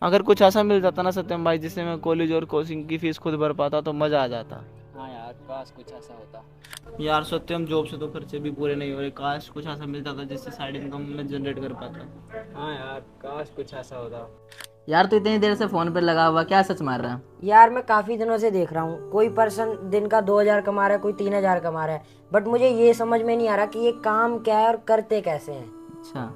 अगर कुछ ऐसा मिल जाता ना सत्यम भाई जिससे मैं कॉलेज और कोचिंग की फीस खुद भर पाता तो मज़ा आ जाता। हाँ यार, काश कुछ ऐसा होता। यार सत्यम, जॉब से तो खर्चे भी पूरे नहीं हो रहे, काश कुछ ऐसा मिलता था जिससे साइड इनकम में जनरेट कर पाता। हाँ यार, काश कुछ ऐसा होता। यार तू इतनी देर से फोन पर लगा हुआ, क्या सच मार रहा है? यार मैं काफी दिनों से देख रहा हूँ, कोई पर्सन दिन का 2,000 कमा रहा है, कोई 3,000 कमा रहा है। बट मुझे ये समझ में नहीं आ रहा कि ये काम क्या है और करते कैसे हैं। अच्छा।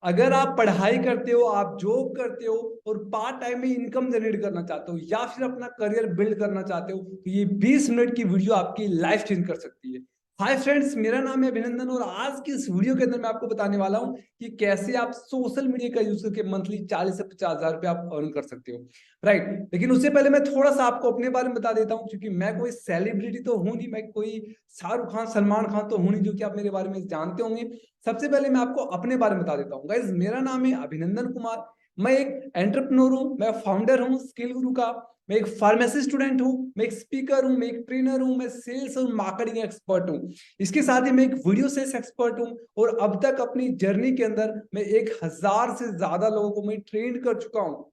अगर आप पढ़ाई करते हो, आप जॉब करते हो और पार्ट टाइम में इनकम जनरेट करना चाहते हो या फिर अपना करियर बिल्ड करना चाहते हो, तो ये 20 मिनट की वीडियो आपकी लाइफ चेंज कर सकती है। हाय फ्रेंड्स, मेरा नाम है अभिनंदन और आज की इस वीडियो के अंदर मैं आपको बताने वाला हूं कि कैसे आप सोशल मीडिया का यूज करके मंथली 40 से 50 हजार रुपए आप अर्न कर सकते हो। राइट, लेकिन उससे पहले मैं थोड़ा सा आपको अपने बारे में बता देता हूं, क्योंकि मैं कोई सेलिब्रिटी तो हूं नहीं, मैं कोई शाहरुख खान सलमान खान तो हूं नहीं जो कि आप मेरे बारे में जानते होंगे। सबसे पहले मैं आपको अपने बारे में बता देता हूँ। गाइज, मेरा नाम है अभिनंदन कुमार। मैं एक एंटरप्रेन्योर हूँ, मैं फाउंडर हूँ स्किल गुरु का। मैं एक फार्मेसी स्टूडेंट हूँ, मैं एक स्पीकर हूँ, मैं एक ट्रेनर हूँ, मैं सेल्स और मार्केटिंग एक्सपर्ट हूँ। इसके साथ ही मैं एक वीडियो सेल्स एक्सपर्ट हूँ और अब तक अपनी जर्नी के अंदर मैं 1,000 से ज्यादा लोगों को मैं ट्रेन कर चुका हूँ।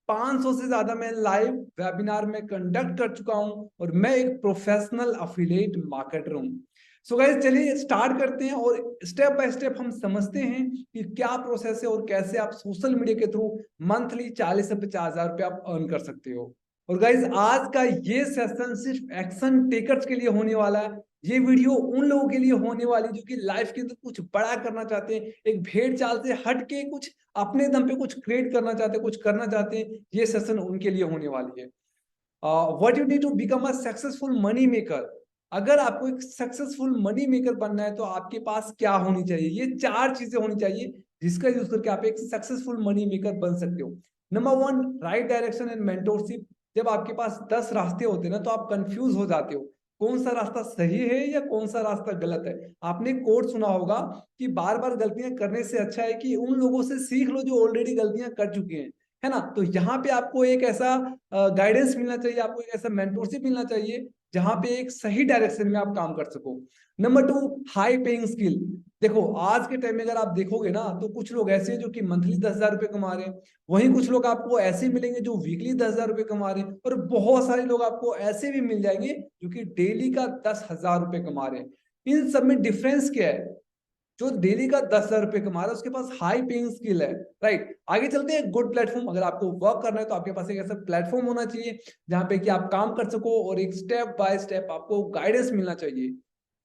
500 से ज्यादा मैं लाइव वेबिनार में कंडक्ट कर चुका हूं और मैं एक प्रोफेशनल अफिलिएट मार्केटर हूं। सो गाइस, चलिए स्टार्ट करते हैं और स्टेप बाय स्टेप हम समझते हैं कि क्या प्रोसेस है और कैसे आप सोशल मीडिया के थ्रू मंथली 40 से 50 हजार रुपए आप अर्न कर सकते हो। और गाइस, आज का ये सेशन सिर्फ एक्शन टेकर्स के लिए होने वाला है। ये वीडियो उन लोगों के लिए होने वाली जो कि लाइफ के अंदर कुछ बड़ा करना चाहते हैं, एक भेड़ चाल से हट के कुछ अपने दम पे कुछ क्रिएट करना चाहते हैं, कुछ करना चाहते हैं। ये सेशन उनके लिए होने वाली है। What you need to become a successful money maker. अगर आपको एक सक्सेसफुल मनी मेकर बनना है तो आपके पास क्या होनी चाहिए? ये चार चीजें होनी चाहिए जिसका यूज करके आप एक सक्सेसफुल मनी मेकर बन सकते हो। Number one, right direction and mentorship. जब आपके पास 10 रास्ते होते हैं ना, तो आप कंफ्यूज हो जाते हो कौन सा रास्ता सही है या कौन सा रास्ता गलत है। आपने कोट सुना होगा कि बार बार गलतियां करने से अच्छा है कि उन लोगों से सीख लो जो ऑलरेडी गलतियां कर चुके हैं, है ना। तो यहाँ पे आपको एक ऐसा गाइडेंस मिलना चाहिए, आपको एक ऐसा मेंटोरशिप मिलना चाहिए जहां पे एक सही डायरेक्शन में आप काम कर सको। Number two, high paying skill. देखो, आज के टाइम में अगर आप देखोगे ना, तो कुछ लोग ऐसे हैं जो कि मंथली 10,000 रुपए कमा रहे हैं। वहीं कुछ लोग आपको ऐसे मिलेंगे जो वीकली 10,000 रुपए कमा रहे हैं, और बहुत सारे लोग आपको ऐसे भी मिल जाएंगे जो कि डेली का 10,000 रुपए कमा रहे हैं। इन सब में डिफरेंस क्या है? जो डेली का 10,000 रुपए कमा रहा है उसके पास हाई पेइंग स्किल है। राइट, आगे चलते हैं। Good platform. अगर आपको वर्क करना है तो आपके पास एक ऐसा प्लेटफॉर्म होना चाहिए जहां पे कि आप काम कर सको और एक स्टेप बाय स्टेप आपको गाइडेंस मिलना चाहिए।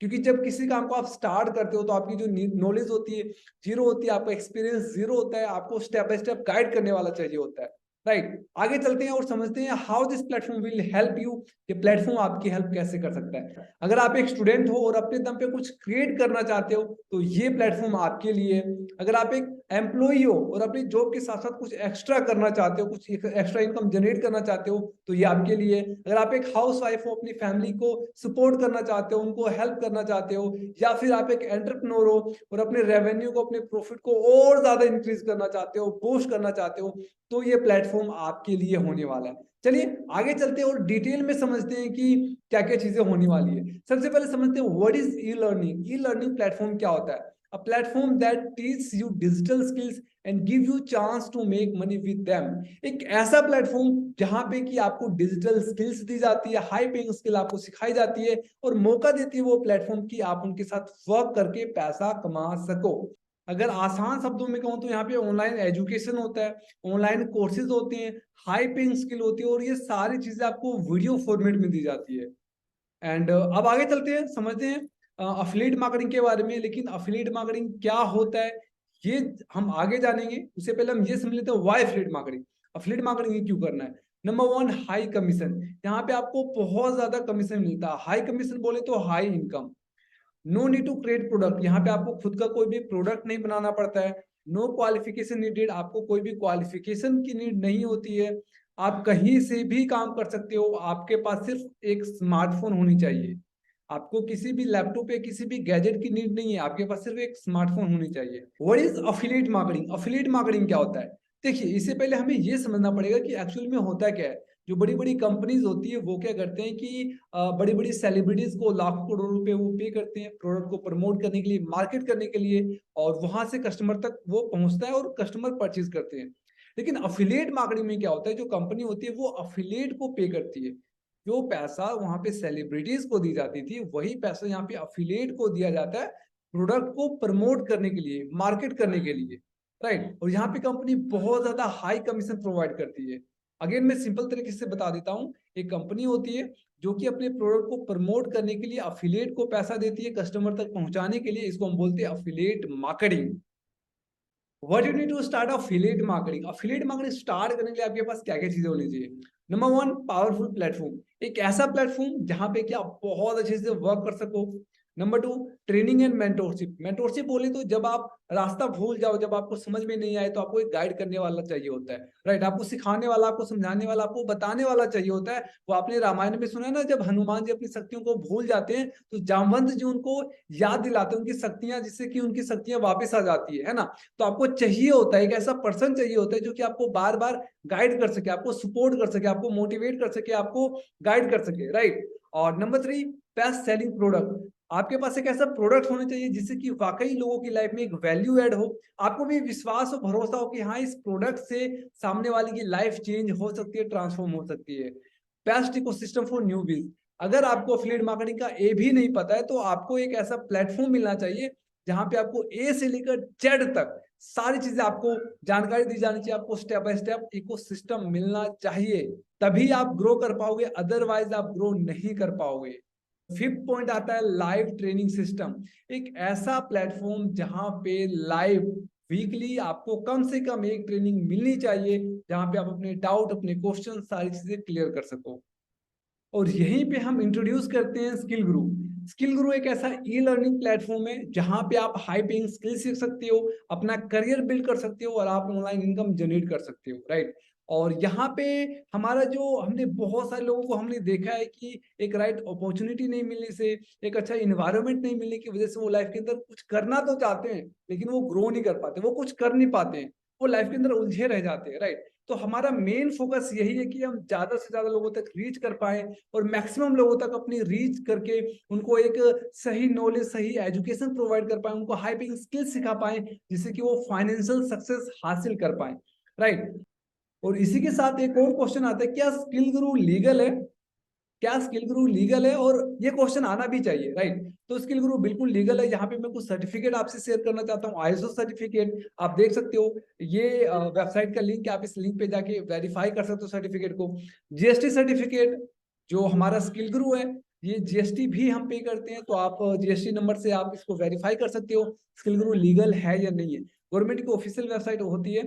क्योंकि जब किसी काम को आप स्टार्ट करते हो तो आपकी जो नॉलेज होती है जीरो होती है, आपका एक्सपीरियंस जीरो होता है, आपको स्टेप बाय स्टेप गाइड करने वाला चाहिए होता है। राइट, आगे चलते हैं और समझते हैं how this platform will help you. ये प्लेटफॉर्म आपकी हेल्प कैसे कर सकता है। अगर आप एक स्टूडेंट हो और अपने दम पे कुछ क्रिएट करना चाहते हो तो ये प्लेटफॉर्म आपके लिए। अगर आप एक एम्प्लॉई हो और अपनी जॉब के साथ साथ कुछ एक्स्ट्रा करना चाहते हो, कुछ एक्स्ट्रा इनकम जनरेट करना चाहते हो, तो ये आपके लिए। अगर आप एक हाउस वाइफ हो, अपनी फैमिली को सपोर्ट करना चाहते हो, उनको हेल्प करना चाहते हो, या फिर आप एक एंटरप्रेन्योर हो और अपने रेवेन्यू को, अपने प्रॉफिट को और ज्यादा इंक्रीज करना चाहते हो, बूस्ट करना चाहते हो, तो ये प्लेटफॉर्म आपके लिए होने वाला है। चलिए आगे चलते हैं और डिटेल में समझते हैं कि क्या क्या चीजें होने वाली है। सबसे पहले समझते हैं what is e learning. E learning platform क्या होता है? A platform that teach you digital skills and give you chance to make money with them. एक ऐसा प्लेटफॉर्म जहां पे कि आपको डिजिटल स्किल्स दी जाती है, हाई पेइंग स्किल आपको सिखाई जाती है और मौका देती है वो प्लेटफॉर्म की आप उनके साथ वर्क करके पैसा कमा सको। अगर आसान शब्दों में कहूँ तो यहाँ पे ऑनलाइन एजुकेशन होता है, ऑनलाइन कोर्सेज होते हैं, हाई पेइंग स्किल होती है और ये सारी चीजें आपको वीडियो फॉर्मेट में दी जाती है। एंड अब आगे चलते हैं, समझते हैं अफिलिएट मार्केटिंग के बारे में। लेकिन अफिलिएट मार्केटिंग क्या होता है ये हम आगे जानेंगे, उससे पहले हम ये समझ लेते हैं why affiliate marketing. Affiliate marketing क्यों करना है? Number one, high commission. यहाँ पे आपको बहुत ज्यादा कमीशन मिलता है। हाई कमीशन बोले तो high income. No need to create product. यहाँ पे आपको खुद का कोई भी प्रोडक्ट नहीं बनाना पड़ता है। No qualification needed. आपको कोई भी क्वालिफिकेशन की नीड नहीं होती है। आप कहीं से भी काम कर सकते हो। आपके पास सिर्फ एक स्मार्टफोन होनी चाहिए। आपको किसी भी लैपटॉप या किसी भी गैजेट की नीड नहीं है, आपके पास सिर्फ एक स्मार्टफोन होनी चाहिए। What is affiliate marketing? Affiliate marketing क्या होता है? देखिए, इससे पहले हमें यह समझना पड़ेगा कि एक्चुअल में होता क्या है। जो बड़ी बड़ी कंपनीज होती है वो क्या करते हैं कि बड़ी बड़ी सेलिब्रिटीज को लाखों करोड़ों रुपए वो पे करते हैं प्रोडक्ट को प्रमोट करने के लिए, मार्केट करने के लिए, और वहां से कस्टमर तक वो पहुंचता है और कस्टमर परचेज करते हैं। लेकिन अफिलिएट मार्केटिंग में क्या होता है, जो कंपनी होती है वो अफिलिएट को पे करती है। जो पैसा वहां पे सेलिब्रिटीज को दी जाती थी वही पैसा यहाँ पे अफिलिएट को दिया जाता है प्रोडक्ट को प्रमोट करने के लिए, मार्केट करने के लिए, राइट। और यहाँ पे कंपनी बहुत ज्यादा हाई कमीशन प्रोवाइड करती है। अगेन मैं सिंपल तरीके से बता देता हूँ, एक कंपनी होती है जो कि अपने प्रोडक्ट को प्रमोट करने के लिए अफिलिएट को पैसा देती है कस्टमर तक पहुंचाने के लिए, इसको हम बोलते हैं affiliate marketing. What you need to start affiliate marketing. Affiliate marketing start करने के लिए आपके पास क्या क्या चीजें होनी चाहिए। नंबर 1, पावरफुल प्लेटफॉर्म, एक ऐसा प्लेटफॉर्म जहां पे कि आप बहुत अच्छे से वर्क कर सको। Number 2, training and mentorship. Mentorship बोले तो जब आप रास्ता भूल जाओ, जब आपको समझ में नहीं आए तो आपको एक गाइड करने वाला चाहिए होता है, राइट। आपको सिखाने वाला, आपको समझाने वाला, आपको बताने वाला चाहिए होता है। वो आपने रामायण में सुना है ना, जब हनुमान जी अपनी शक्तियों को भूल जाते हैं तो जामवंत जी उनको याद दिलाते हैं उनकी शक्तियां, जिससे कि उनकी शक्तियां वापस आ जाती है ना। तो आपको चाहिए होता है, एक ऐसा पर्सन चाहिए होता है जो कि आपको बार बार गाइड कर सके, आपको सपोर्ट कर सके, आपको मोटिवेट कर सके, आपको गाइड कर सके, राइट। और नंबर 3, बेस्ट सेलिंग प्रोडक्ट। आपके पास एक ऐसा प्रोडक्ट होना चाहिए जिससे कि वाकई लोगों की लाइफ में एक वैल्यू ऐड हो, आपको भी विश्वास और भरोसा हो कि हाँ इस प्रोडक्ट से सामने वाले की लाइफ चेंज हो सकती है, ट्रांसफॉर्म हो सकती है। Best ecosystem for newbies. अगर आपको एफिलिएट मार्केटिंग का ए भी नहीं पता है तो आपको एक ऐसा प्लेटफॉर्म मिलना चाहिए जहां पे आपको ए से लेकर जेड तक सारी चीजें आपको जानकारी दी जानी चाहिए, आपको स्टेप बाय स्टेप इकोसिस्टम मिलना चाहिए, तभी आप ग्रो कर पाओगे, अदरवाइज आप ग्रो नहीं कर पाओगे। 5th पॉइंट आता है लाइव ट्रेनिंग सिस्टम। एक ऐसा प्लेटफॉर्म जहां पे लाइव वीकली आपको कम से कम एक ट्रेनिंग मिलनी चाहिए जहां पे आप अपने डाउट, अपने क्वेश्चन, सारी चीजें क्लियर कर सको। और यहीं पे हम इंट्रोड्यूस करते हैं स्किल गुरु। स्किल गुरु एक ऐसा ई लर्निंग प्लेटफॉर्म है जहां पे आप हाई पेइंग स्किल सीख सकते हो, अपना करियर बिल्ड कर सकते हो और आप ऑनलाइन इनकम जनरेट कर सकते हो, राइट। और यहाँ पे हमारा जो हमने बहुत सारे लोगों को हमने देखा है कि एक राइट अपॉर्चुनिटी नहीं मिलने से, एक अच्छा इन्वायरमेंट नहीं मिलने की वजह से वो लाइफ के अंदर कुछ करना तो चाहते हैं लेकिन वो ग्रो नहीं कर पाते, वो कुछ कर नहीं पाते हैं, वो लाइफ के अंदर उलझे रह जाते हैं, राइट। तो हमारा मेन फोकस यही है कि हम ज्यादा से ज्यादा लोगों तक रीच कर पाए और मैक्सिमम लोगों तक अपनी रीच करके उनको एक सही नॉलेज, सही एजुकेशन प्रोवाइड कर पाए, उनको हाई पेइंग स्किल सिखा पाए जिससे कि वो फाइनेंशियल सक्सेस हासिल कर पाए, राइट। और इसी के साथ एक और क्वेश्चन आता है, क्या स्किल गुरु लीगल है? क्या स्किल गुरु लीगल है? और ये क्वेश्चन आना भी चाहिए, राइट। तो स्किल गुरु बिल्कुल लीगल है। यहाँ पे मैं कुछ सर्टिफिकेट आपसे शेयर करना चाहता हूँ, आईएसओ सर्टिफिकेट आप देख सकते हो, ये वेबसाइट का लिंक है, आप इस लिंक पे जाके वेरीफाई कर सकते हो सर्टिफिकेट को। जीएसटी सर्टिफिकेट, जो हमारा स्किल गुरु है ये जीएसटी भी हम पे करते हैं, तो आप जीएसटी नंबर से आप इसको वेरीफाई कर सकते हो स्किल गुरु लीगल है या नहीं है। गवर्नमेंट की ऑफिशियल वेबसाइट होती है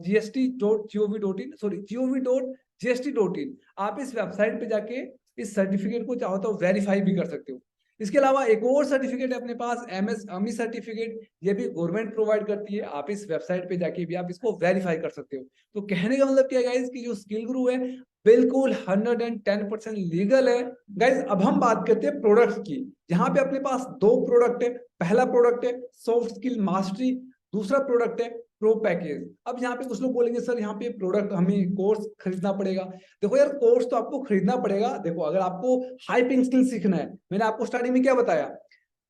gst.gov.in, सॉरी gov.gst.in। आप इस वेबसाइट पे जाके इस सर्टिफिकेट को चाहो तो वेरीफाई भी कर सकते हो। इसके अलावा एक और सर्टिफिकेट है अपने पास, एमएस अमी सर्टिफिकेट, ये भी गवर्नमेंट प्रोवाइड करती है, आप इस वेबसाइट पे जाके भी आप इसको वेरीफाई कर सकते हो। तो कहने का मतलब क्या है गाइस कि जो स्किल गुरु है बिल्कुल 110% लीगल है। गाइस अब हम बात करते हैं प्रोडक्ट्स की। यहाँ पे अपने पास 2 प्रोडक्ट है। पहला प्रोडक्ट है सॉफ्ट स्किल मास्टरी, दूसरा प्रोडक्ट है प्रो पैकेज। अब यहाँ पे कुछ लोग बोलेंगे सर यहाँ पे प्रोडक्ट हमें कोर्स खरीदना पड़ेगा। देखो यार कोर्स तो आपको खरीदना पड़ेगा। देखो अगर आपको हाई पेइंग स्किल सीखना है, मैंने आपको स्टार्टिंग में क्या बताया,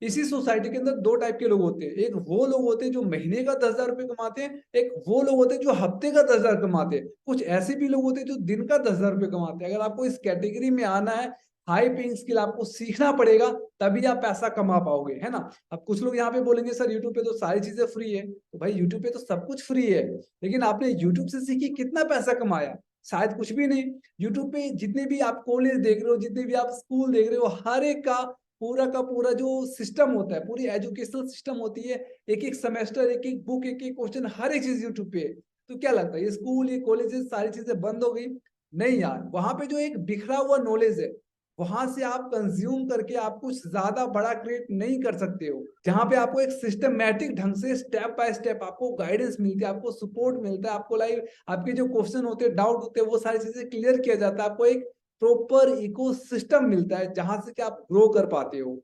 इसी सोसाइटी के अंदर 2 टाइप के लोग होते हैं। एक वो लोग होते हैं जो महीने का 10,000 रुपए कमाते हैं, एक वो लोग होते हैं जो हफ्ते का 10,000 कमाते हैं, कुछ ऐसे भी लोग होते हैं जो दिन का 10,000 रुपए कमाते हैं। अगर आपको इस कैटेगरी में आना है, हाई पेइंग स्किल आपको सीखना पड़ेगा तभी आप पैसा कमा पाओगे, है ना। अब कुछ लोग यहाँ पे बोलेंगे सर यूट्यूब पे तो सारी चीजें फ्री है। तो भाई यूट्यूब पे तो सब कुछ फ्री है, लेकिन आपने यूट्यूब से सीखी कितना पैसा कमाया? शायद कुछ भी नहीं। यूट्यूब पे जितने भी आप कॉलेज देख रहे हो, जितने भी आप स्कूल देख रहे हो, हर एक का पूरा जो सिस्टम होता है, पूरी एजुकेशनल सिस्टम होती है, एक एक सेमेस्टर, एक एक बुक, एक एक क्वेश्चन, हर एक चीज यूट्यूब पे है। तो क्या लगता है ये स्कूल, ये कॉलेजेस, सारी चीजें बंद हो गई? नहीं यार, वहां पे जो एक बिखरा हुआ नॉलेज है वहां से आप कंज्यूम करके आप कुछ ज्यादा बड़ा क्रिएट नहीं कर सकते हो। जहां पे आपको एक सिस्टमैटिक ढंग से स्टेप बाय स्टेप आपको गाइडेंस मिलती है, आपको सपोर्ट मिलता है, आपको लाइव आपके जो क्वेश्चन होते हैं, डाउट होते हैं, वो सारी चीजें क्लियर किया जाता है, आपको एक प्रॉपर इकोसिस्टम मिलता है जहां से कि आप ग्रो कर पाते हो।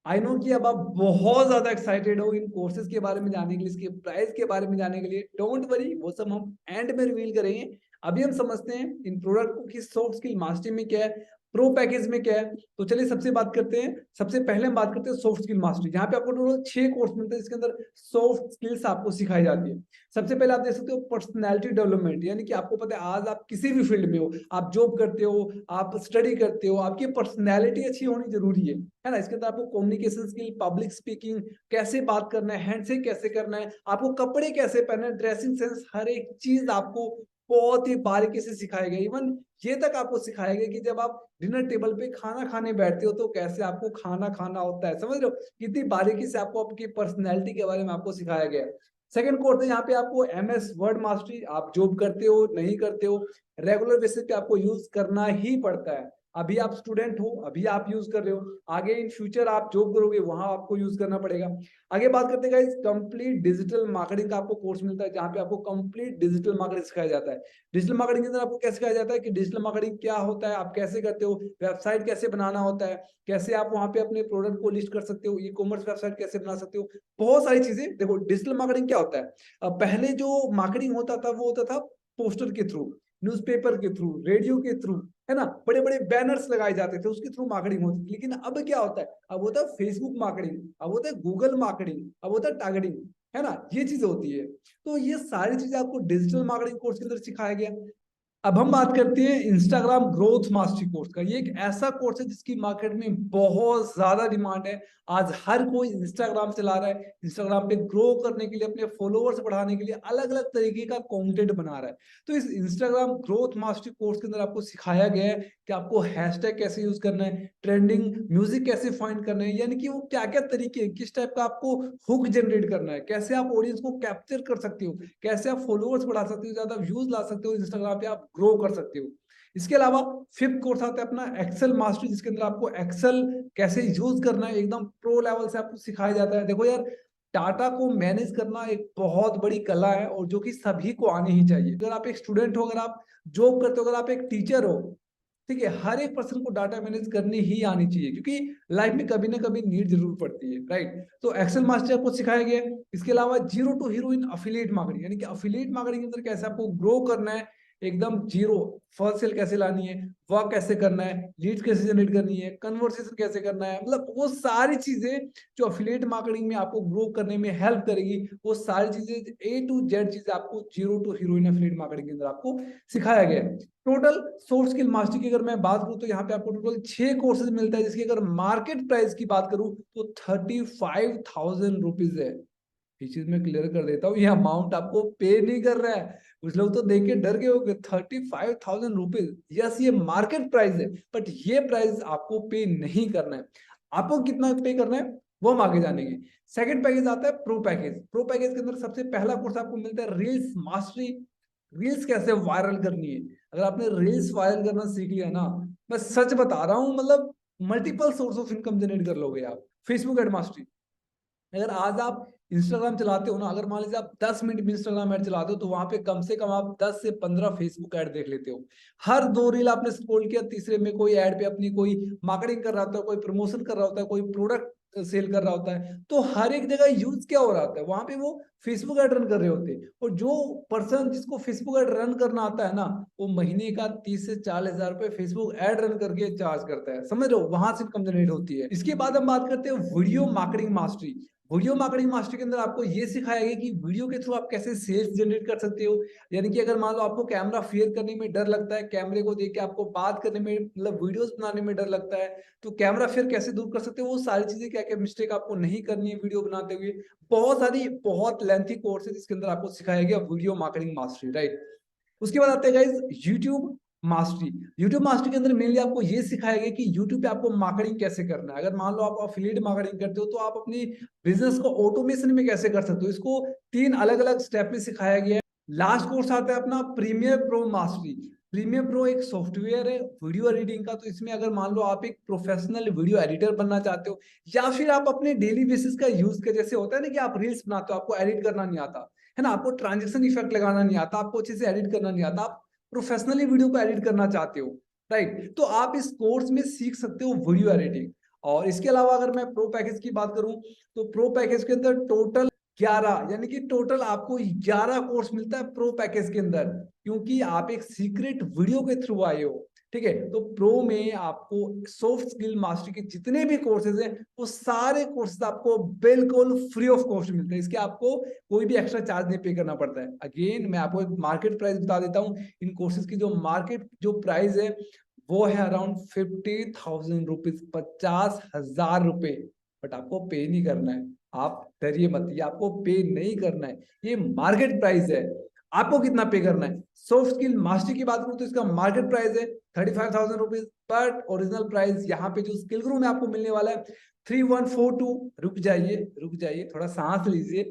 आई नो कि अब आप बहुत ज्यादा एक्साइटेड हो इन कोर्सेज के बारे में जानने के लिए, इसके प्राइस के बारे में जानने के लिए। डोंट वरी, वो सब हम एंड में रिवील करेंगे। अभी हम समझते हैं इन प्रोडक्ट को कि सॉफ्ट स्किल मास्टरी में क्या है, प्रो पैकेज में क्या है। तो चलिए सबसे बात करते हैं, सबसे पहले हम बात करते हैं सॉफ्ट स्किल मास्टरी, जहाँ पे आपको टोटल 6 कोर्स मिलते हैं जिसके अंदर सॉफ्ट स्किल्स आपको सिखाई जाती है। सबसे पहले आप देख सकते हो पर्सनैलिटी डेवलपमेंट, यानी कि आपको पता है आज आप किसी भी फील्ड में हो, आप जॉब करते हो, आप स्टडी करते हो, आपकी पर्सनैलिटी अच्छी होनी जरूरी है ना। इसके अंदर आपको कम्युनिकेशन स्किल, पब्लिक स्पीकिंग, कैसे बात करना है, हैंडशेक कैसे करना है, आपको कपड़े कैसे पहनना है, ड्रेसिंग सेंस, हर एक चीज आपको बहुत ही बारीकी से सिखाया गया। इवन ये तक आपको सिखाया गया कि जब आप डिनर टेबल पे खाना खाने बैठते हो तो कैसे आपको खाना खाना होता है, समझ रहे हो, कितनी बारीकी से आपको आपकी पर्सनैलिटी के बारे में आपको सिखाया गया। सेकंड कोर्स है यहाँ पे आपको MS वर्ड मास्टरी, आप जॉब करते हो नहीं करते हो, रेगुलर बेसिस पे आपको यूज करना ही पड़ता है। अभी आप स्टूडेंट हो, अभी आप यूज कर रहे हो, आगे इन फ्यूचर आप जॉब करोगे वहां आपको यूज करना पड़ेगा। आगे बात करते हैं गाइस, कंप्लीट डिजिटल मार्केटिंग का आपको कोर्स मिलता है, जहाँ पे आपको कंप्लीट डिजिटल मार्केटिंग सिखाया जाता है। डिजिटल मार्केटिंग के अंदर आपको क्या सिखाया जाता है कि डिजिटल मार्केटिंग क्या होता है, आप कैसे करते हो, वेबसाइट कैसे बनाना होता है, कैसे आप वहां पे अपने प्रोडक्ट को लिस्ट कर सकते हो, ई कॉमर्स वेबसाइट कैसे बना सकते हो, बहुत सारी चीजें। देखो डिजिटल मार्केटिंग क्या होता है, पहले जो मार्केटिंग होता था वो होता था पोस्टर के थ्रू, न्यूज़पेपर के थ्रू, रेडियो के थ्रू, है ना, बड़े बड़े बैनर्स लगाए जाते थे, उसके थ्रू मार्केटिंग होती थी। लेकिन अब क्या होता है, अब होता है फेसबुक मार्केटिंग, अब होता है गूगल मार्केटिंग, अब होता है टारगेटिंग, है ना, ये चीज होती है। तो ये सारी चीजें आपको डिजिटल मार्केटिंग कोर्स के अंदर सिखाया गया। अब हम बात करते हैं इंस्टाग्राम ग्रोथ मास्टरी कोर्स का। ये एक ऐसा कोर्स है जिसकी मार्केट में बहुत ज्यादा डिमांड है। आज हर कोई इंस्टाग्राम चला रहा है, इंस्टाग्राम पे ग्रो करने के लिए, अपने फॉलोअर्स बढ़ाने के लिए अलग अलग तरीके का कंटेंट बना रहा है। तो इस इंस्टाग्राम ग्रोथ मास्टरी कोर्स के अंदर आपको सिखाया गया है कि आपको हैशटैग कैसे यूज करना है, ट्रेंडिंग म्यूजिक कैसे फाइंड करना है, यानी कि वो क्या क्या तरीके, किस टाइप का आपको हुक जनरेट करना है, कैसे आप ऑडियंस को कैप्चर कर सकते हो, कैसे आप फॉलोअर्स बढ़ा सकते हो, ज्यादा व्यूज ला सकते हो, इंस्टाग्राम पे आप ग्रो कर सकते हो। इसके अलावा फिफ्थ कोर्स आता है अपना एक्सेल मास्टरी, जिसके अंदर आपको एक्सेल कैसे यूज करना है एकदम प्रो लेवल से आपको सिखाया जाता है। देखो यार, डाटा को मैनेज करना एक बहुत बड़ी कला है और जो कि सभी को आनी ही चाहिए। अगर आप एक स्टूडेंट हो, अगर आप जॉब करते हो, अगर आप एक टीचर हो, ठीक है, हर एक पर्सन को डाटा मैनेज करनी ही आनी चाहिए, क्योंकि लाइफ में कभी ना कभी नीड जरूर पड़ती है, राइट। तो एक्सेल मास्टर आपको सिखाया गया है। इसके अलावा zero to hero in affiliate marketing, यानी कि अफिलिएट मार्केटिंग के अंदर कैसे आपको ग्रो करना है, एकदम जीरो, फर्स्ट सेल कैसे लानी है, वर्क कैसे करना है, लीड कैसे जनरेट करनी है, कन्वर्सेशन कैसे करना है, मतलब वो सारी चीजें जो अफिलिएट मार्केटिंग में आपको ग्रो करने में हेल्प करेगी, वो सारी चीजें A to Z चीजें आपको zero to hero in affiliate marketing के अंदर आपको सिखाया गया है। टोटल सॉफ्ट स्किल मास्टरी की अगर मैं बात करूं तो यहाँ पे आपको टोटल 6 कोर्सेज मिलता है, जिसकी अगर मार्केट प्राइस की बात करूं तो 35,000 रुपीज है। इस चीज में क्लियर कर देता हूँ, ये अमाउंट आपको पे नहीं कर रहा है। कुछ लोग तो देख के डर गए होंगे, 35,000 रुपीज, यस ये मार्केट प्राइस है, बट ये प्राइस आपको पे नहीं करना है। आपको कितना पे करना है वो हम आगे जानेंगे। सेकंड पैकेज आता है प्रो पैकेज। प्रो पैकेज के अंदर सबसे पहला कोर्स आपको मिलता है रील्स मास्टरी। रील्स कैसे वायरल करनी है, अगर आपने रील्स वायरल करना सीख लिया ना, मैं सच बता रहा हूँ, मतलब multiple source of income generate कर लोगे आप। फेसबुक एड मास्टरी, अगर आज आप इंस्टाग्राम चलाते हो ना, अगर मान लीजिए आप 10 मिनट भी इंस्टाग्राम ऐड चलाते हो तो वहां पे कम से कम आप 10 से 15 फेसबुक ऐड देख लेते हो। हर 2 रील आपने स्क्रॉल किया, तीसरे में कोई ऐड पे अपनी कोई मार्केटिंग कर रहा होता है, कोई प्रमोशन कर रहा होता है, कोई प्रोडक्ट सेल कर रहा होता है। तो हर एक जगह यूज क्या हो रहा होता है, वहां पे वो फेसबुक ऐड रन कर रहे होते हैं। और जो पर्सन जिसको फेसबुक ऐड रन करना आता है ना, वो महीने का 30 से 40 हजार रुपए फेसबुक ऐड रन करके चार्ज करता है, समझ रहे हो, वहां से इनकम जनरेट होती है। इसके बाद हम बात करते हैं video marketing mastery. Video marketing mastery के अंदर आपको ये सिखाया गया कि वीडियो के थ्रू आप कैसे सेल्स जनरेट कर सकते हो। यानी कि अगर मान लो आपको कैमरा फेयर करने में डर लगता है, कैमरे को देख के आपको बात करने में, मतलब वीडियोस बनाने में डर लगता है, तो कैमरा फेयर कैसे दूर कर सकते हो, वो सारी चीजें, क्या क्या मिस्टेक आपको नहीं करनी है वीडियो बनाते हुए। बहुत सारी बहुत लेंथी कोर्स है जिसके अंदर आपको सिखाया गया वीडियो मार्केटिंग मास्टरी, राइट। उसके बाद आते हैं guys YouTube mastery. YouTube mastery के अंदर मेनली आपको ये सिखाया गया कि यूट्यूब पे आपको मार्केटिंग कैसे करना है। अगर मान लो आप अफिलिएट मार्केटिंग करते हो तो आप अपनी बिजनेस को ऑटोमेशन में कैसे कर सकते हो, इसको 3 अलग अलग स्टेप में सिखाया गया है। लास्ट कोर्स आता है अपना Premiere Pro mastery. Premiere Pro एक सॉफ्टवेयर है वीडियो एडिटिंग का। तो इसमें अगर मान लो आप एक प्रोफेशनल वीडियो एडिटर बनना चाहते हो, या फिर आप अपने डेली बेसिस का यूज कर, जैसे होता है ना कि आप रील्स बनाते हो, आपको एडिट करना नहीं आता है ना, आपको ट्रांजेक्शन इफेक्ट लगाना नहीं आता, आपको अच्छे से एडिट करना नहीं आता, आप प्रोफेशनली वीडियो को एडिट करना चाहते हो, राइट, तो आप इस कोर्स में सीख सकते हो वीडियो एडिटिंग। और इसके अलावा अगर मैं प्रो पैकेज की बात करूं तो प्रो पैकेज के अंदर टोटल 11, यानी कि टोटल आपको 11 कोर्स मिलता है प्रो पैकेज के अंदर, क्योंकि आप एक सीक्रेट वीडियो के थ्रू आए हो। ठीक है, तो प्रो में आपको सॉफ्ट स्किल मास्टरी के जितने भी कोर्सेज हैं वो सारे कोर्सेज आपको बिल्कुल फ्री ऑफ कॉस्ट मिलते हैं। इसके आपको कोई भी एक्स्ट्रा चार्ज नहीं पे करना पड़ता है। अगेन मैं आपको एक मार्केट प्राइस बता देता हूँ। इन कोर्सेज की जो मार्केट जो प्राइस है वो है अराउंड 50,000 रुपीज, 50,000 रुपए। बट आपको पे नहीं करना है, आप डरिए मत, ये आपको पे नहीं करना है, ये मार्केट प्राइस है। आपको कितना पे करना है? सॉफ्ट स्किल मास्टरी की बात करूं तो इसका मार्केट प्राइस है 35,000 रुपीज, बट ओरिजिनल प्राइस यहाँ पे जो स्किल गुरु में आपको मिलने वाला है 3142। रुक जाइए, थोड़ा सांस लीजिए,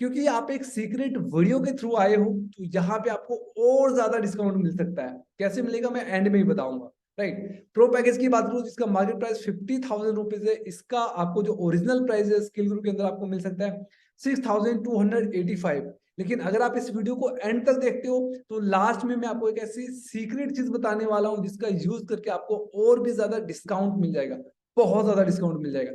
क्योंकि आप एक सीक्रेट वीडियो के थ्रू आए हो तो यहाँ पे आपको और ज्यादा डिस्काउंट मिल सकता है। कैसे मिलेगा मैं एंड में ही बताऊंगा। राइट, प्रो पैकेज की बात करूं जिसका मार्केट प्राइस 50,000 रुपीज है, इसका आपको जो ओरिजिनल प्राइस है स्किल ग्रुप के अंदर आपको मिल सकता है 6,285। लेकिन अगर आप इस वीडियो को एंड तक देखते हो तो लास्ट में मैं आपको एक ऐसी सीक्रेट चीज बताने वाला हूं जिसका यूज करके आपको और भी ज्यादा डिस्काउंट मिल जाएगा, बहुत ज्यादा डिस्काउंट मिल जाएगा।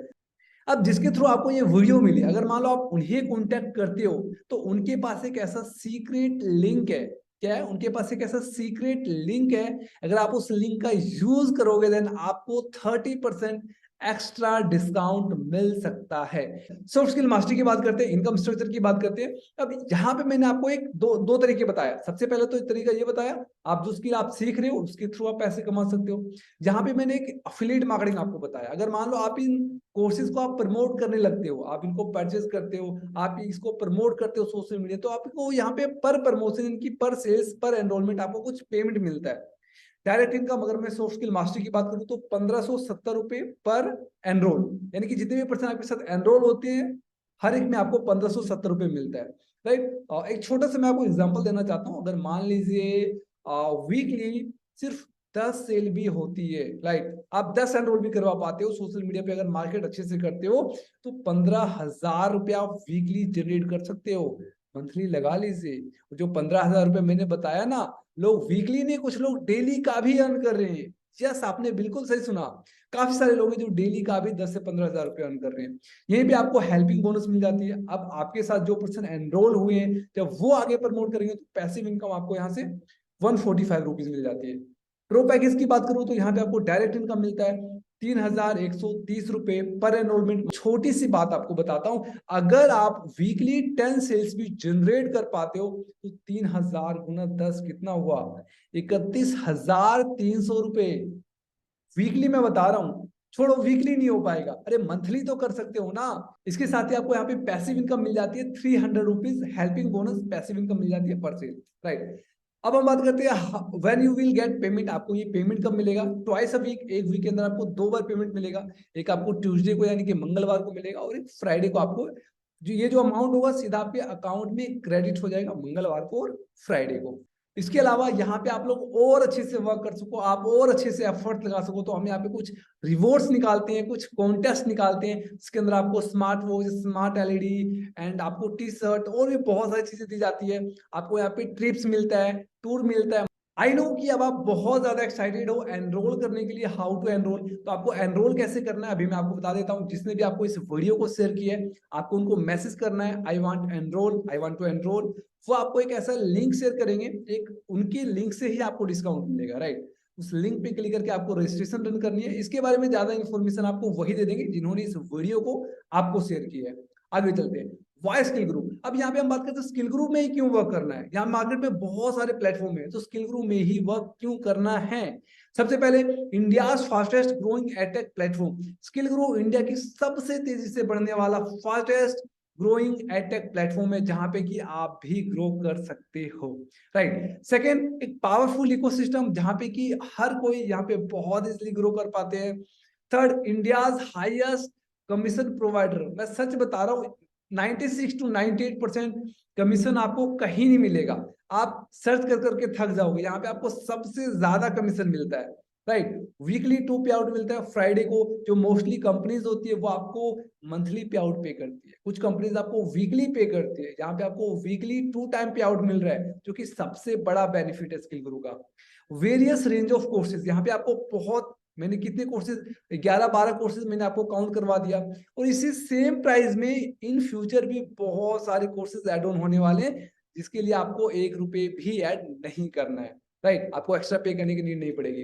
अब जिसके थ्रू आपको ये वीडियो मिली, अगर मान लो आप उन्हें कांटेक्ट करते हो तो उनके पास एक ऐसा सीक्रेट लिंक है। क्या है? उनके पास एक ऐसा सीक्रेट लिंक है, अगर आप उस लिंक का यूज करोगे देन आपको 30% एक्स्ट्रा डिस्काउंट मिल सकता है। सॉफ्ट स्किल मास्टरी की बात करते हैं, इनकम स्ट्रक्चर की बात करते हैं। अब यहाँ पे मैंने आपको एक दो तरीके बताया। सबसे पहले तो तरीका ये बताया, आप जो स्किल आप सीख रहे हो उसके थ्रू आप पैसे कमा सकते हो। यहाँ पे मैंने एक अफिलिएट मार्केटिंग आपको बताया। अगर मान लो आप इन कोर्सेज को आप प्रमोट करने लगते हो, आप इनको परचेज करते हो, आप इसको प्रमोट करते हो सोशल मीडिया, तो आपको यहाँ पे पर प्रमोशन, इनकी पर सेल्स, पर एनरोलमेंट आपको कुछ पेमेंट मिलता है। डायरेक्ट इनकम अगर मैं सॉफ्ट स्किल मास्टरी की बात करूं तो 1,570 रुपए पर एनरोल, यानी कि जितने भी पर्सन आपके साथ एनरोल होते हैं हर एक में आपको 1,570 रुपए मिलता है। राइट, एक छोटा सा मैं आपको एग्जांपल देना चाहता हूं। अगर मान लीजिए वीकली सिर्फ 10 सेल भी होती है, राइट, आप 10 एनरोल भी करवा पाते हो सोशल मीडिया पे, अगर मार्केट अच्छे से करते हो तो 15,000 रुपया आप वीकली जनरेट कर सकते हो। मंथली लगा लीजिए, जो 15,000 रुपए मैंने बताया ना, लोग वीकली नहीं, कुछ लोग डेली का भी अर्न कर रहे हैं। यस, आपने बिल्कुल सही सुना, काफी सारे लोग हैं जो डेली का भी 10 से 15,000 रुपए अर्न कर रहे हैं। यहीं पे आपको हेल्पिंग बोनस मिल जाती है। अब आपके साथ जो पर्सन एनरोल हुए हैं, जब वो आगे प्रमोट करेंगे तो पैसिव इनकम आपको यहाँ से 145 रुपीज मिल जाती है। प्रो पैकेज की बात करूं तो यहाँ पे आपको डायरेक्ट इनकम मिलता है 3,130 रुपए पर एनरोलमेंट। छोटी सी बात आपको बताता हूं, अगर आप वीकली 10 सेल्स भी जनरेट कर पाते हो तो 3,000 गुना 10 कितना हुआ? 31,300 रुपए वीकली। मैं बता रहा हूं, छोड़ो वीकली नहीं हो पाएगा, अरे मंथली तो कर सकते हो ना। इसके साथ ही आपको यहाँ पे पैसिव इनकम मिल जाती है 300 rupees helping bonus, passive income मिल जाती है पर सेल। राइट, अब हम बात करते हैं when you will get payment. आपको ये पेमेंट कब मिलेगा? ट्वाइस अ वीक, एक वीक के अंदर आपको 2 बार पेमेंट मिलेगा। एक आपको ट्यूसडे को यानी कि मंगलवार को मिलेगा, और एक फ्राइडे को आपको जो अमाउंट होगा सीधा आपके अकाउंट में क्रेडिट हो जाएगा मंगलवार को और फ्राइडे को। इसके अलावा यहाँ पे आप लोग और अच्छे से वर्क कर सको, आप और अच्छे से एफर्ट लगा सको, तो हम यहाँ पे कुछ रिवॉर्ड्स निकालते हैं, कुछ कॉन्टेस्ट निकालते हैं, जिसके अंदर आपको smart watch, smart LED and आपको टी शर्ट और भी बहुत सारी चीजें दी जाती है। आपको यहाँ पे ट्रिप्स मिलता है, टूर मिलता है। आई नो कि अब आप बहुत ज्यादा एक्साइटेड हो एनरोल करने के लिए। हाउ टू एनरोल, तो आपको एनरोल कैसे करना है अभी मैं आपको बता देता हूँ। जिसने भी आपको इस वीडियो को शेयर किया है, आपको उनको मैसेज करना है, I want enrol, I want to enrol. वो आपको एक ऐसा लिंक शेयर करेंगे, एक उनके लिंक से ही आपको डिस्काउंट मिलेगा। राइट, उस लिंक पे क्लिक करके आपको रजिस्ट्रेशन रन करनी है। इसके बारे में ज्यादा इन्फॉर्मेशन आपको वही दे देंगे जिन्होंने इस वीडियो को आपको शेयर किया है। आगे चलते हैं, वाई स्किल ग्रुप। अब यहाँ पे हम बात करते हैं स्किल ग्रुप में ही क्यों वर्क करना है। यहाँ मार्केट में बहुत सारे प्लेटफॉर्म है, तो स्किल ग्रुप में ही वर्क क्यों करना है? सबसे पहले, India fastest growing edtech platform. Skill group India की सबसे तेजी से बढ़ने वाला फास्टेस्ट ग्रोइंग एडटेक प्लेटफॉर्म है, जहां पे कि आप भी ग्रो कर सकते हो। राइट, सेकेंड, एक पावरफुल इकोसिस्टम जहां पे कि हर कोई यहाँ पे बहुत इजीली ग्रो कर पाते हैं। Third, India's highest commission provider. मैं सच बता रहा हूँ, 96 to 98% कमीशन आपको कहीं नहीं मिलेगा। आप सर्च कर करके थक जाओगे, यहाँ पे आपको सबसे ज्यादा कमीशन मिलता है। राइट, वीकली 2 पे आउट मिलता है फ्राइडे को। जो मोस्टली कंपनीज होती है वो आपको मंथली पे आउट पे करती है, कुछ कंपनीज आपको वीकली पे करती है। यहाँ पे आपको वीकली 2 टाइम पे आउट मिल रहा है, जो कि सबसे बड़ा बेनिफिट है स्किल गुरु का। वेरियस रेंज ऑफ कोर्सेज, यहाँ पे आपको बहुत मैंने कितने कोर्सेज, 11-12 कोर्सेज मैंने आपको काउंट करवा दिया। और इसी सेम प्राइस में इन फ्यूचर भी बहुत सारे कोर्सेज ऐड ऑन होने वाले हैं, जिसके लिए आपको 1 रुपए भी ऐड नहीं करना है, राइट। आपको एक्स्ट्रा पे करने की नीड नहीं पड़ेगी।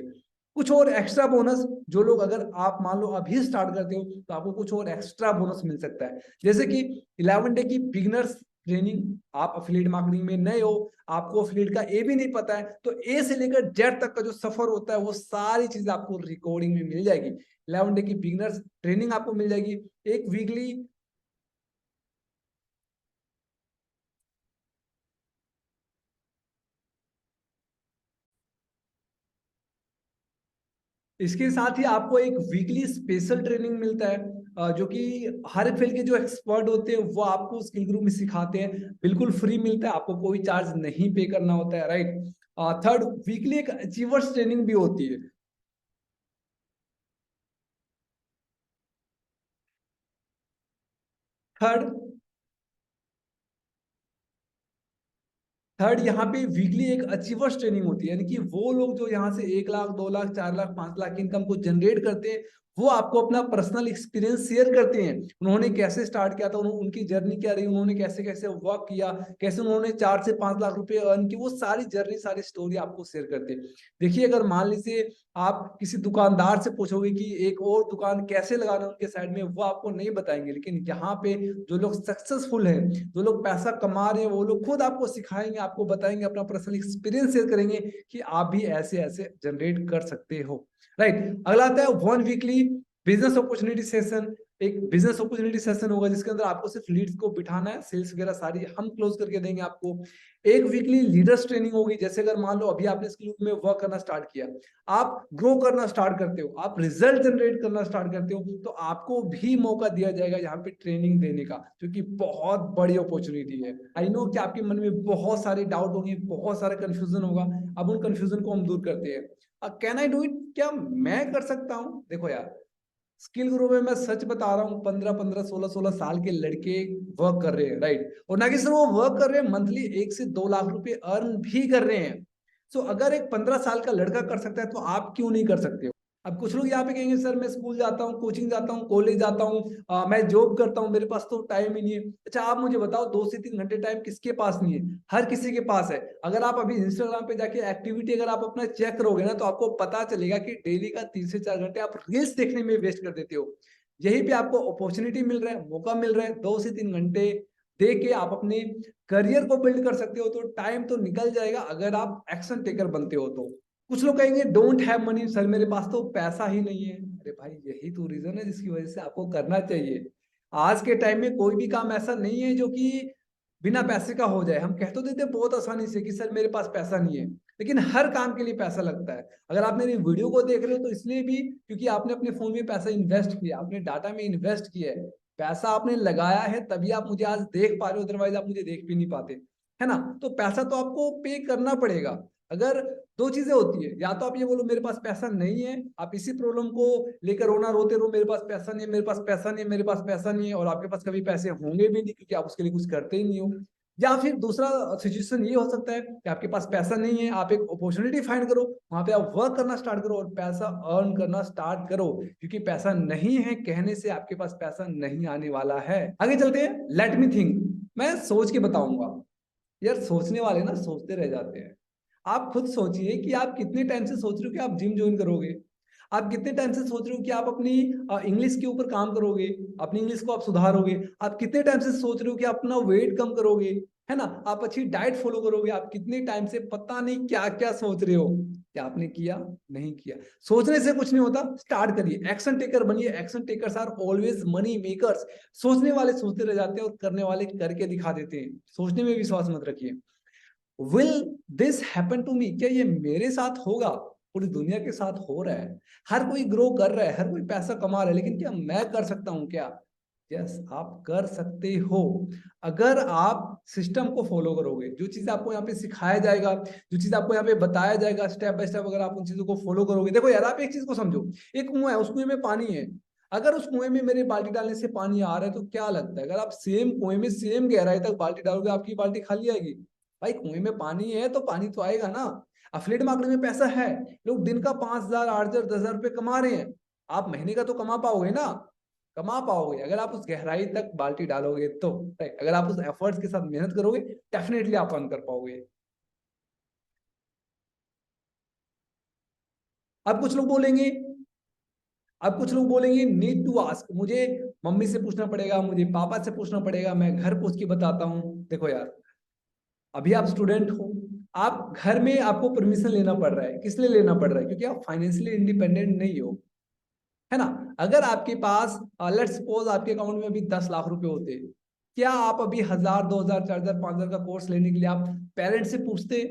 कुछ और एक्स्ट्रा बोनस, जो लोग, अगर आप मान लो अभी स्टार्ट करते हो तो आपको कुछ और एक्स्ट्रा बोनस मिल सकता है, जैसे कि 11 डे की बिगिनर्स ट्रेनिंग। आप अफिलिएट मार्केटिंग में नए हो, आपको अफिलिएट का ए भी नहीं पता है, तो ए से लेकर जेड तक का जो सफर होता है वो सारी चीजें आपको रिकॉर्डिंग में मिल जाएगी। 11 डे की बिगिनर्स ट्रेनिंग आपको मिल जाएगी, एक वीकली इसके साथ ही आपको एक वीकली स्पेशल ट्रेनिंग मिलता है, जो कि हर फील्ड के जो एक्सपर्ट होते हैं वो आपको स्किल ग्रुप में सिखाते हैं, बिल्कुल फ्री मिलता है, आपको कोई चार्ज नहीं पे करना होता है, राइट। थर्ड, वीकली एक अचीवर्स ट्रेनिंग भी होती है। थर्ड थर्ड यहाँ पे वीकली एक अचीवर्स ट्रेनिंग होती है, यानी कि वो लोग जो यहाँ से 1 लाख, 2 लाख, 4 लाख, 5 लाख की इनकम को जनरेट करते हैं, वो आपको अपना पर्सनल एक्सपीरियंस शेयर करते हैं। उन्होंने कैसे स्टार्ट किया था, उनकी जर्नी क्या रही, उन्होंने कैसे कैसे वर्क किया, कैसे उन्होंने 4 से 5 लाख रुपए अर्न किए, वो सारी जर्नी, सारी स्टोरी आपको शेयर करते हैं। देखिए, अगर मान लीजिए आप किसी दुकानदार से पूछोगे कि एक और दुकान कैसे लगाना उनके साइड में, वो आपको नहीं बताएंगे, लेकिन यहाँ पे जो लोग सक्सेसफुल हैं, जो लोग पैसा कमा रहे हैं, वो लोग खुद आपको सिखाएंगे, आपको बताएंगे, अपना पर्सनल एक्सपीरियंस शेयर करेंगे कि आप भी ऐसे ऐसे जनरेट कर सकते हो, राइट। अगला आता है 1 वीकली बिजनेस अपॉर्चुनिटी सेशन। एक बिजनेस अपॉर्चुनिटी सेशन होगा जिसके अंदर आपको सिर्फ लीड्स को बिठाना है, सेल्स वगैरह सारी हम क्लोज करके देंगे आपको। एक वीकली लीडर्स ट्रेनिंग होगी, जैसे अगर मान लो अभी आपने स्किल में वर्क करना स्टार्ट किया, आप ग्रो करना स्टार्ट करते हो, आप रिजल्ट जनरेट करना स्टार्ट करते हो, तो आपको भी मौका दिया जाएगा यहाँ पे ट्रेनिंग देने का, जो कि बहुत बड़ी अपॉर्चुनिटी है। आई नो कि आपके मन में बहुत सारे डाउट होंगे, बहुत सारा कंफ्यूजन होगा, अब उन कंफ्यूजन को हम दूर करते हैं। कैन आई डू इट, क्या मैं कर सकता हूँ? देखो यार, स्किल ग्रुप में मैं सच बता रहा हूँ, 15-15, 16-16 साल के लड़के वर्क कर रहे हैं, राइट। और ना कि सिर्फ वो वर्क कर रहे हैं, मंथली 1 से 2 लाख रुपए अर्न भी कर रहे हैं। सो अगर एक 15 साल का लड़का कर सकता है तो आप क्यों नहीं कर सकते हो? अब कुछ लोग यहाँ पे कहेंगे, सर मैं स्कूल जाता हूँ, कोचिंग जाता हूँ, कॉलेज जाता हूँ, मैं जॉब करता हूँ, मेरे पास तो टाइम ही नहीं है। अच्छा, आप मुझे बताओ, 2 से 3 घंटे टाइम किसके पास नहीं है? हर किसी के पास है। अगर आप अभी इंस्टाग्राम पे जाके एक्टिविटी अगर आप अपना चेक करोगे ना, तो आपको पता चलेगा कि डेली का 3 से 4 घंटे आप रील्स देखने में वेस्ट कर देते हो। यही पे आपको अपॉर्चुनिटी मिल रहा है, मौका मिल रहा है, 2 से 3 घंटे दे के आप अपने करियर को बिल्ड कर सकते हो। तो टाइम तो निकल जाएगा अगर आप एक्शन टेकर बनते हो तो। कुछ लोग कहेंगे डोंट हैव मनी, सर मेरे पास तो पैसा ही नहीं है। अरे भाई, यही तो रीजन है जिसकी वजह से आपको करना चाहिए। आज के टाइम में कोई भी काम ऐसा नहीं है जो कि बिना पैसे का हो जाए। हम कह तो देते बहुत आसानी से कि सर मेरे पास पैसा नहीं है, लेकिन हर काम के लिए पैसा लगता है। अगर आप मेरी वीडियो को देख रहे हो तो इसलिए भी क्योंकि आपने अपने फोन में पैसा इन्वेस्ट किया, आपने डाटा में इन्वेस्ट किया है, पैसा आपने लगाया है, तभी आप मुझे आज देख पा रहे हो, अदरवाइज आप मुझे देख भी नहीं पाते, है ना। तो पैसा तो आपको पे करना पड़ेगा। अगर 2 चीजें होती है, या तो आप ये बोलो मेरे पास पैसा नहीं है, आप इसी प्रॉब्लम को लेकर रोना रोते रहो, मेरे पास पैसा नहीं है, मेरे पास पैसा नहीं है, मेरे पास पैसा नहीं है, और आपके पास कभी पैसे होंगे भी नहीं क्योंकि आप उसके लिए कुछ करते ही नहीं हो। या फिर दूसरा सिचुएशन ये हो सकता है कि आपके पास पैसा नहीं है, आप एक अपॉर्चुनिटी फाइंड करो, वहां पे आप वर्क करना स्टार्ट करो और पैसा अर्न करना स्टार्ट करो, क्योंकि पैसा नहीं है कहने से आपके पास पैसा नहीं आने वाला है। आगे चलते हैं, लेट मी थिंक, मैं सोच के बताऊंगा। यार, सोचने वाले ना सोचते रह जाते हैं। आप खुद सोचिए कि आप कितने टाइम से सोच रहे हो कि आप जिम ज्वाइन करोगे, आप कितने टाइम से सोच रहे हो कि आप अपनी इंग्लिश के ऊपर काम करोगे, अपनी इंग्लिश को आप सुधारोगे, आप कितने टाइम से सोच रहे हो कि अपना वेट कम करोगे, है ना, आप अच्छी डाइट फॉलो करोगे, आप कितने टाइम से पता नहीं क्या क्या सोच रहे हो। क्या आपने किया? नहीं किया। सोचने से कुछ नहीं होता, स्टार्ट करिए, एक्शन टेकर बनिए। Action takers are always money makers. सोचने वाले सोचते रह जाते हैं और करने वाले करके दिखा देते हैं। सोचने में विश्वास मत रखिए। Will this happen to me, क्या ये मेरे साथ होगा? पूरी दुनिया के साथ हो रहा है, हर कोई ग्रो कर रहा है, हर कोई पैसा कमा रहा है, लेकिन क्या मैं कर सकता हूं? क्या यस, आप कर सकते हो। अगर आप सिस्टम को फॉलो करोगे, जो चीज आपको यहाँ पे सिखाया जाएगा, जो चीज आपको यहाँ पे बताया जाएगा स्टेप बाय स्टेप, अगर आप उन चीजों को फॉलो करोगे। देखो यार, आप एक चीज को समझो, एक कुआं है, उस कुएं में पानी है। अगर उस कुएं में मेरे बाल्टी डालने से पानी आ रहा है तो क्या लगता है, अगर आप सेम कुएं में सेम गहराई तक बाल्टी डालोगे, आपकी बाल्टी खाली आएगी? भाई, कुएं में पानी है तो पानी तो आएगा ना। एफिलिएट मार्केटिंग में पैसा है, लोग दिन का 5,000, 8,000, 10,000 रुपए कमा रहे हैं। आप महीने का तो कमा पाओगे ना, कमा पाओगे अगर आप उस गहराई तक बाल्टी डालोगे तो, राइट। अगर आप उस एफर्ट्स के साथ मेहनत करोगे डेफिनेटली आप अर्न कर पाओगे। अब कुछ लोग बोलेंगे नीड टू आस्क, मुझे मम्मी से पूछना पड़ेगा, मुझे पापा से पूछना पड़ेगा, मैं घर पूछ के बताता हूं। देखो यार, अभी आप स्टूडेंट हो, आप घर में आपको परमिशन लेना पड़ रहा है। किस लिए लेना पड़ रहा है? क्योंकि आप फाइनेंशियली इंडिपेंडेंट नहीं हो, है ना। अगर आपके पास लेट्स सपोज आपके अकाउंट में अभी 10 लाख रुपए होते, क्या आप अभी 1,000, 2,000, 4,000, 5,000 का कोर्स लेने के लिए आप पेरेंट्स से पूछते?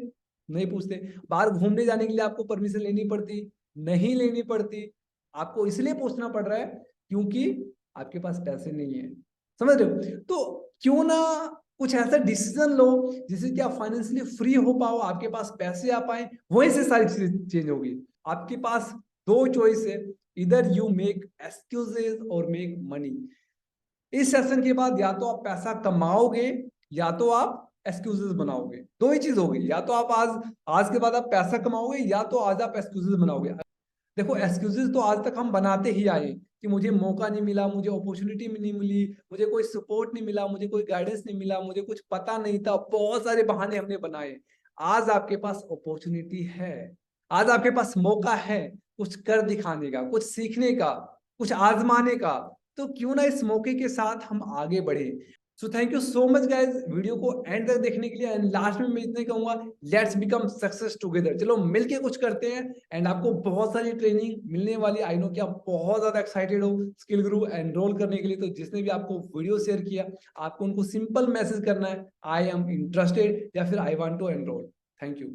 नहीं पूछते। बाहर घूमने जाने के लिए आपको परमिशन लेनी पड़ती? नहीं लेनी पड़ती। आपको इसलिए पूछना पड़ रहा है क्योंकि आपके पास पैसे नहीं है। समझ रहे हो? तो क्यों ना कुछ ऐसा डिसीजन लो जिससे कि आप फाइनेंशियली फ्री हो पाओ, आपके पास पैसे आ पाए, वहीं से सारी चीजें चेंज होगी। आपके पास दो चॉइस है, इधर यू मेक एक्सक्यूजेस और मेक मनी। इस सेशन के बाद या तो आप पैसा कमाओगे या तो आप एक्सक्यूजेस बनाओगे, दो ही चीज होगी। या तो आप आज के बाद आप पैसा कमाओगे या तो आज आप एक्सक्यूजेस बनाओगे। देखो, एक्सक्यूजेस तो आज तक हम बनाते ही आए कि मुझे मौका नहीं मिला, मुझे अपॉर्चुनिटी नहीं मिली, मुझे कोई सपोर्ट नहीं मिला, मुझे कोई गाइडेंस नहीं मिला, मुझे कुछ पता नहीं था, बहुत सारे बहाने हमने बनाए। आज आपके पास अपॉर्चुनिटी है, आज आपके पास मौका है कुछ कर दिखाने का, कुछ सीखने का, कुछ आजमाने का। तो क्यों ना इस मौके के साथ हम आगे बढ़े। So thank you so much guys video को एंड तक देखने के लिए। एंड लास्ट में मैं इतना कहूंगा, लेट्स बिकम सक्सेस टुगेदर। चलो मिलके कुछ करते हैं। एंड आपको बहुत सारी ट्रेनिंग मिलने वाली। आई नो कि आप बहुत ज्यादा एक्साइटेड हो स्किल गुरु एनरोल करने के लिए। तो जिसने भी आपको वीडियो शेयर किया, आपको उनको सिंपल मैसेज करना है, आई एम इंटरेस्टेड या फिर I want to enrol. Thank you.